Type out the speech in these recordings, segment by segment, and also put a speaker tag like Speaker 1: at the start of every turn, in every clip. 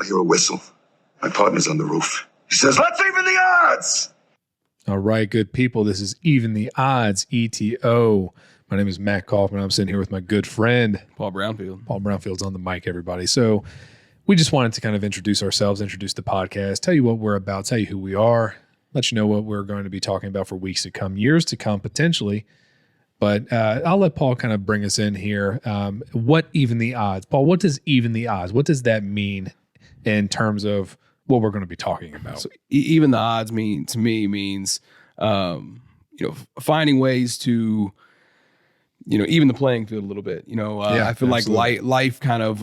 Speaker 1: I hear a whistle. My partner's on the roof. He says, let's even the odds.
Speaker 2: All right, good people. This is Even the Odds, ETO. My name is Matt Kaufman. I'm sitting here with my good friend,
Speaker 3: Paul Brownfield.
Speaker 2: Paul Brownfield's on the mic, everybody. So we just wanted to kind of introduce ourselves, introduce the podcast, tell you what we're about, tell you who we are, let you know what we're going to be talking about for weeks to come, years to come, potentially. But I'll let Paul kind of bring us in here. What even the odds? Paul, what does even the odds? What does that mean in terms of what we're going to be talking about?
Speaker 3: So even the odds means finding ways to even the playing field a little bit. I feel
Speaker 2: absolutely.
Speaker 3: like life kind of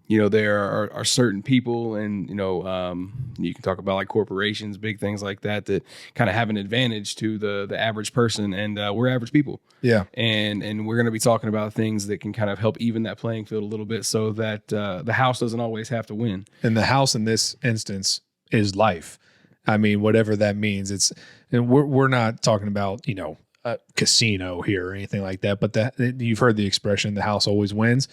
Speaker 3: there are certain people, and you can talk about like corporations, big things like that kind of have an advantage to the average person, and we're average people.
Speaker 2: Yeah.
Speaker 3: And we're going to be talking about things that can kind of help even that playing field a little bit, so that the house doesn't always have to win.
Speaker 2: And the house in this instance is life. I mean, whatever that means. We're not talking about, a casino here or anything like that, but you've heard the expression, the house always wins.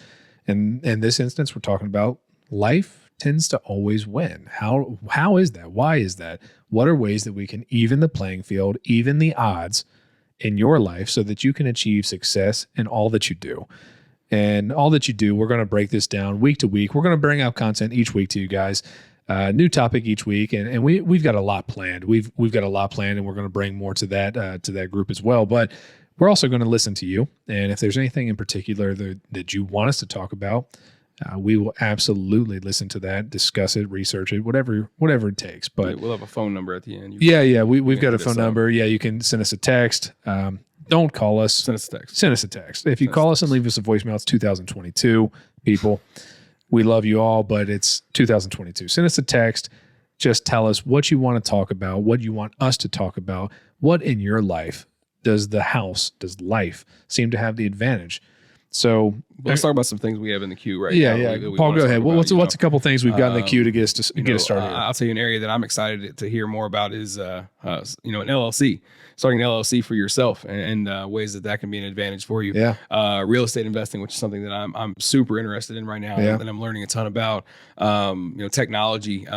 Speaker 2: And in this instance, we're talking about life tends to always win. How is that? Why is that? What are ways that we can even the playing field, even the odds in your life so that you can achieve success in all that you do? And all that you do, we're going to break this down week to week. We're going to bring out content each week to you guys. New topic each week, and we've got a lot planned. We've got a lot planned, and we're going to bring more to that group as well. But we're also going to listen to you, and if there's anything in particular that you want us to talk about, we will absolutely listen to that, discuss it, research it, whatever it takes. But
Speaker 3: we'll have a phone number at the end.
Speaker 2: We've got a phone number. Yeah, you can send us a text. Don't call us.
Speaker 3: Send us a text.
Speaker 2: Send us a text. If you call us and leave us a voicemail, it's 2022, people. We love you all, but it's 2022. Send us a text. Just tell us what you want to talk about, what you want us to talk about, what in your life does life seem to have the advantage? So
Speaker 3: let's talk about some things we have in the queue right
Speaker 2: now.
Speaker 3: Yeah.
Speaker 2: Paul, go ahead. What's a couple things we've got in the queue to get us started?
Speaker 3: I'll tell you an area that I'm excited to hear more about is an LLC. Starting an LLC for yourself, and ways that can be an advantage for you.
Speaker 2: Yeah.
Speaker 3: Real estate investing, which is something that I'm super interested in right now,
Speaker 2: Yeah.
Speaker 3: that I'm learning a ton about. Technology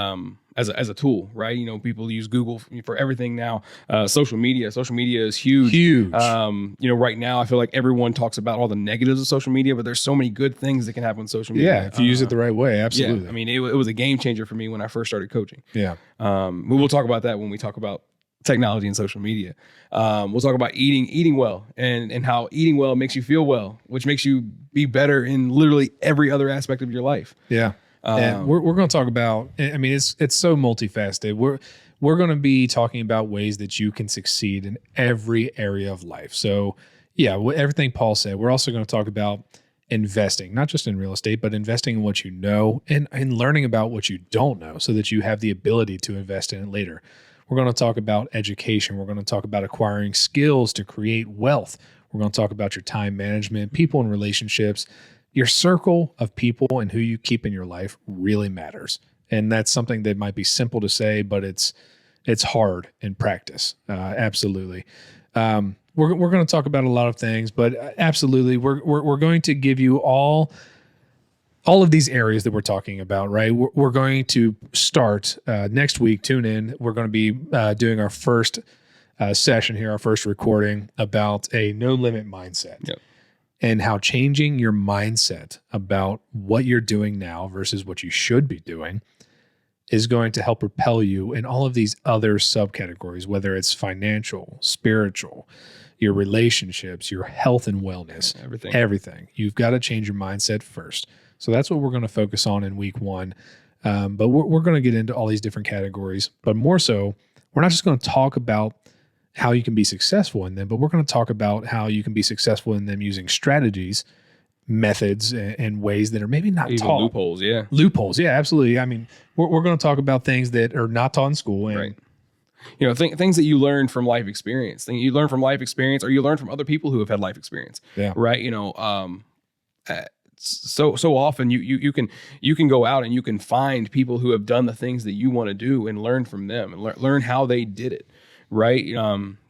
Speaker 3: as a tool, right? People use Google for everything now. Social media is huge. Right now I feel like everyone talks about all the negatives of social media, but there's so many good things that can happen with social media.
Speaker 2: Yeah, if you use it the right way, absolutely.
Speaker 3: Yeah, I mean, it was a game changer for me when I first started coaching.
Speaker 2: Yeah.
Speaker 3: We will talk about that when we talk about technology and social media. We'll talk about eating well, and how eating well makes you feel well, which makes you be better in literally every other aspect of your life.
Speaker 2: Yeah. And we're going to talk about, I mean, it's so multifaceted. We're going to be talking about ways that you can succeed in every area of life. So yeah, everything Paul said, we're also going to talk about investing, not just in real estate, but investing in what you know and learning about what you don't know so that you have the ability to invest in it later. We're going to talk about education. We're going to talk about acquiring skills to create wealth. We're going to talk about your time management, people and relationships. Your circle of people and who you keep in your life really matters. And that's something that might be simple to say, but it's hard in practice. Absolutely. We're going to talk about a lot of things, but absolutely, we're going to give you all of these areas that we're talking about, right? We're going to start next week. Tune in. We're going to be doing our first session here, our first recording about a no limit mindset.
Speaker 3: Yep.
Speaker 2: And how changing your mindset about what you're doing now versus what you should be doing is going to help propel you in all of these other subcategories, whether it's financial, spiritual, your relationships, your health and wellness, everything. You've got to change your mindset first. So that's what we're going to focus on in week one. But we're going to get into all these different categories, but more so, we're not just going to talk about how you can be successful in them, but we're going to talk about how you can be successful in them using strategies, methods, and ways that are maybe not
Speaker 3: even
Speaker 2: taught.
Speaker 3: Loopholes,
Speaker 2: yeah, absolutely. I mean, we're going to talk about things that are not taught in school. And,
Speaker 3: right. Things that you learn from life experience. Things you learn from life experience, or you learn from other people who have had life experience.
Speaker 2: Yeah.
Speaker 3: Right. So often you can go out and you can find people who have done the things that you want to do and learn from them and learn how they did it. Right.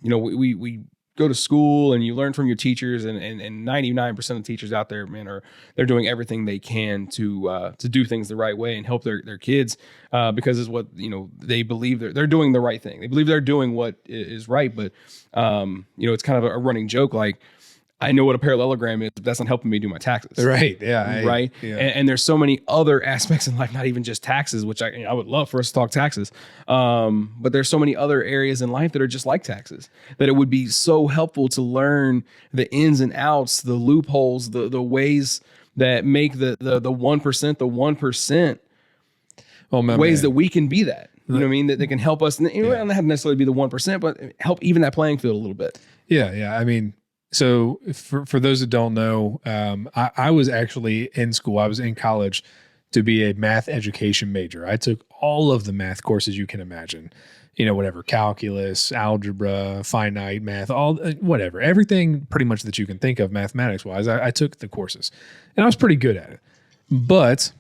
Speaker 3: We go to school and you learn from your teachers, and 99% of teachers out there, man, they're doing everything they can to do things the right way and help their kids, because it's what, they believe they're doing the right thing. They believe they're doing what is right, but it's kind of a running joke, like, I know what a parallelogram is, but that's not helping me do my taxes.
Speaker 2: Right. Yeah.
Speaker 3: Right.
Speaker 2: Yeah.
Speaker 3: And there's so many other aspects in life, not even just taxes, which I would love for us to talk taxes. But there's so many other areas in life that are just like taxes, that it would be so helpful to learn the ins and outs, the loopholes, the ways that make the 1% the 1%.
Speaker 2: Oh, man,
Speaker 3: ways that we can be that. You know what I mean? That they can help us. And it don't have to necessarily be the 1%, but help even that playing field a little bit.
Speaker 2: Yeah. Yeah. I mean, so for those that don't know, I was actually in school. I was in college to be a math education major. I took all of the math courses you can imagine, whatever, calculus, algebra, finite math, whatever, everything pretty much that you can think of mathematics wise. I took the courses and I was pretty good at it, but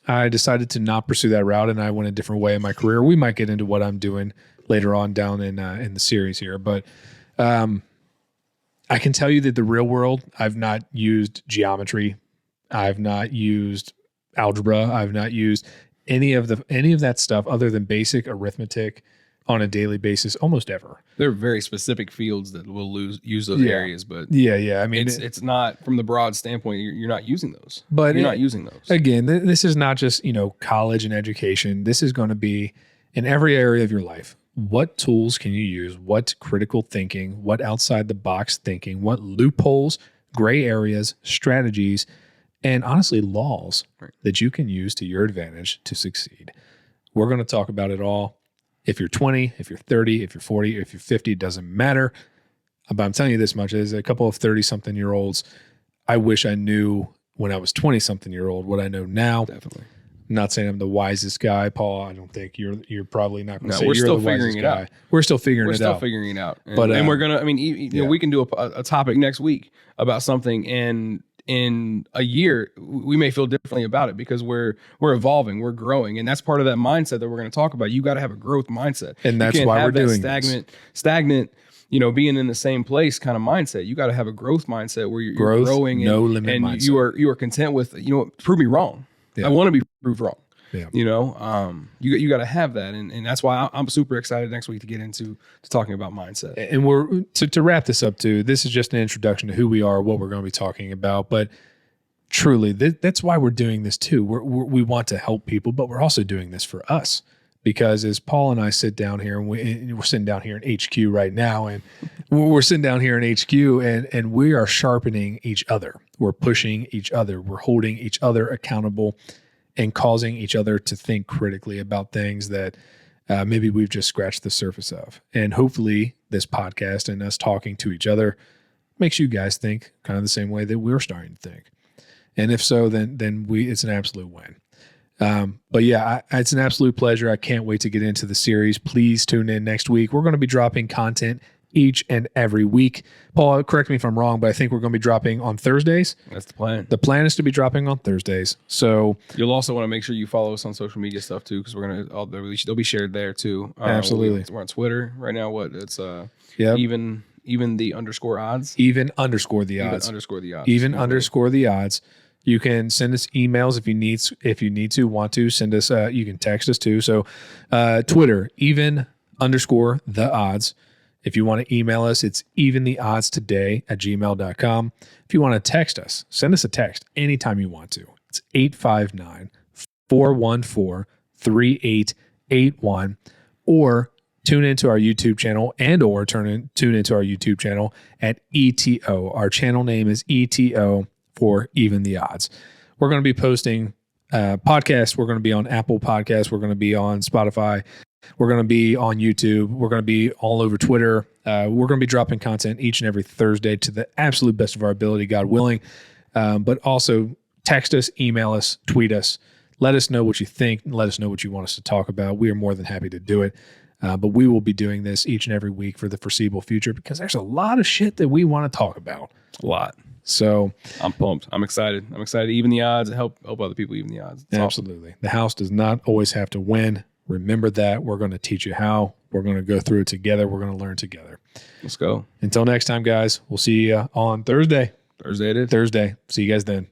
Speaker 2: I decided to not pursue that route, and I went a different way in my career. We might get into what I'm doing later on down in the series here, but I can tell you that the real world, I've not used geometry. I've not used algebra. I've not used any of that stuff other than basic arithmetic on a daily basis almost ever.
Speaker 3: There are very specific fields that will use those areas, but
Speaker 2: yeah. I mean,
Speaker 3: it's not from the broad standpoint. You're not using those.
Speaker 2: But
Speaker 3: you're not using those.
Speaker 2: Again, this is not just college and education. This is going to be in every area of your life. What tools can you use? What critical thinking? What outside the box thinking? What loopholes, gray areas, strategies, and honestly laws that you can use to your advantage to succeed? We're going to talk about it all. If you're 20, if you're 30, if you're 40, if you're 50, it doesn't matter. But I'm telling you this much: there's a couple of 30-something-year-olds. I wish I knew when I was 20-something-year-old what I know now.
Speaker 3: Definitely.
Speaker 2: I'm not saying I'm the wisest guy, Paul. I don't think you're probably not going to say
Speaker 3: we're
Speaker 2: you're
Speaker 3: still
Speaker 2: the
Speaker 3: figuring
Speaker 2: wisest
Speaker 3: it
Speaker 2: guy.
Speaker 3: out.
Speaker 2: We're still figuring it out.
Speaker 3: We're still figuring it out. And,
Speaker 2: But
Speaker 3: we're going to, I mean, we can do a topic next week about something, and in a year we may feel differently about it because we're evolving, we're growing, and that's part of that mindset that we're going to talk about. You got to have a growth mindset,
Speaker 2: and that's why we're doing
Speaker 3: stagnant. Being in the same place kind of mindset. You got to have a growth mindset where you're growing,
Speaker 2: no limit mindset.
Speaker 3: You are content with prove me wrong. Yeah. I want to be proved wrong.
Speaker 2: Yeah.
Speaker 3: You got to have that, and that's why I'm super excited next week to get into talking about mindset.
Speaker 2: And we're to wrap this up too. This is just an introduction to who we are, what we're going to be talking about. But truly, that's why we're doing this too. We want to help people, but we're also doing this for us because as Paul and I sit down here, and we're sitting down here in HQ right now, and we're sitting down here in HQ, and we are sharpening each other. We're pushing each other. We're holding each other accountable, and causing each other to think critically about things that maybe we've just scratched the surface of. And hopefully this podcast and us talking to each other makes you guys think kind of the same way that we're starting to think. And if so, then it's an absolute win. But yeah, it's an absolute pleasure. I can't wait to get into the series. Please tune in next week. We're going to be dropping content each and every week. Paul, correct me if I'm wrong, but I think we're going to be dropping on Thursdays.
Speaker 3: That's the plan.
Speaker 2: The plan is to be dropping on Thursdays. So
Speaker 3: you'll also want to make sure you follow us on social media stuff too, because we're going to they'll be shared there too.
Speaker 2: Absolutely.
Speaker 3: We're on Twitter right now. It's even the underscore odds.
Speaker 2: Even underscore the odds. Underscore the odds. You can send us emails if you need to, want to send us. You can text us too. So Twitter, even underscore the odds. If you want to email us, it's eventheoddstoday@gmail.com. If you want to text us, send us a text anytime you want to. It's 859-414-3881. Or tune into our YouTube channel or tune into our YouTube channel at ETO. Our channel name is ETO for Even the Odds. We're going to be posting podcasts. We're going to be on Apple Podcasts. We're going to be on Spotify. We're going to be on YouTube. We're going to be all over Twitter. We're going to be dropping content each and every Thursday to the absolute best of our ability, God willing. But also text us, email us, tweet us. Let us know what you think. Let us know what you want us to talk about. We are more than happy to do it. But we will be doing this each and every week for the foreseeable future because there's a lot of shit that we want to talk about.
Speaker 3: A lot.
Speaker 2: So
Speaker 3: I'm pumped. I'm excited. I'm excited to even the odds and help other people even the odds. It's
Speaker 2: absolutely. Awesome. The house does not always have to win. Remember that. We're going to teach you how. We're going to go through it together. We're going to learn together.
Speaker 3: Let's go.
Speaker 2: Until next time, guys, we'll see you on Thursday.
Speaker 3: Thursday it is.
Speaker 2: Thursday. See you guys then.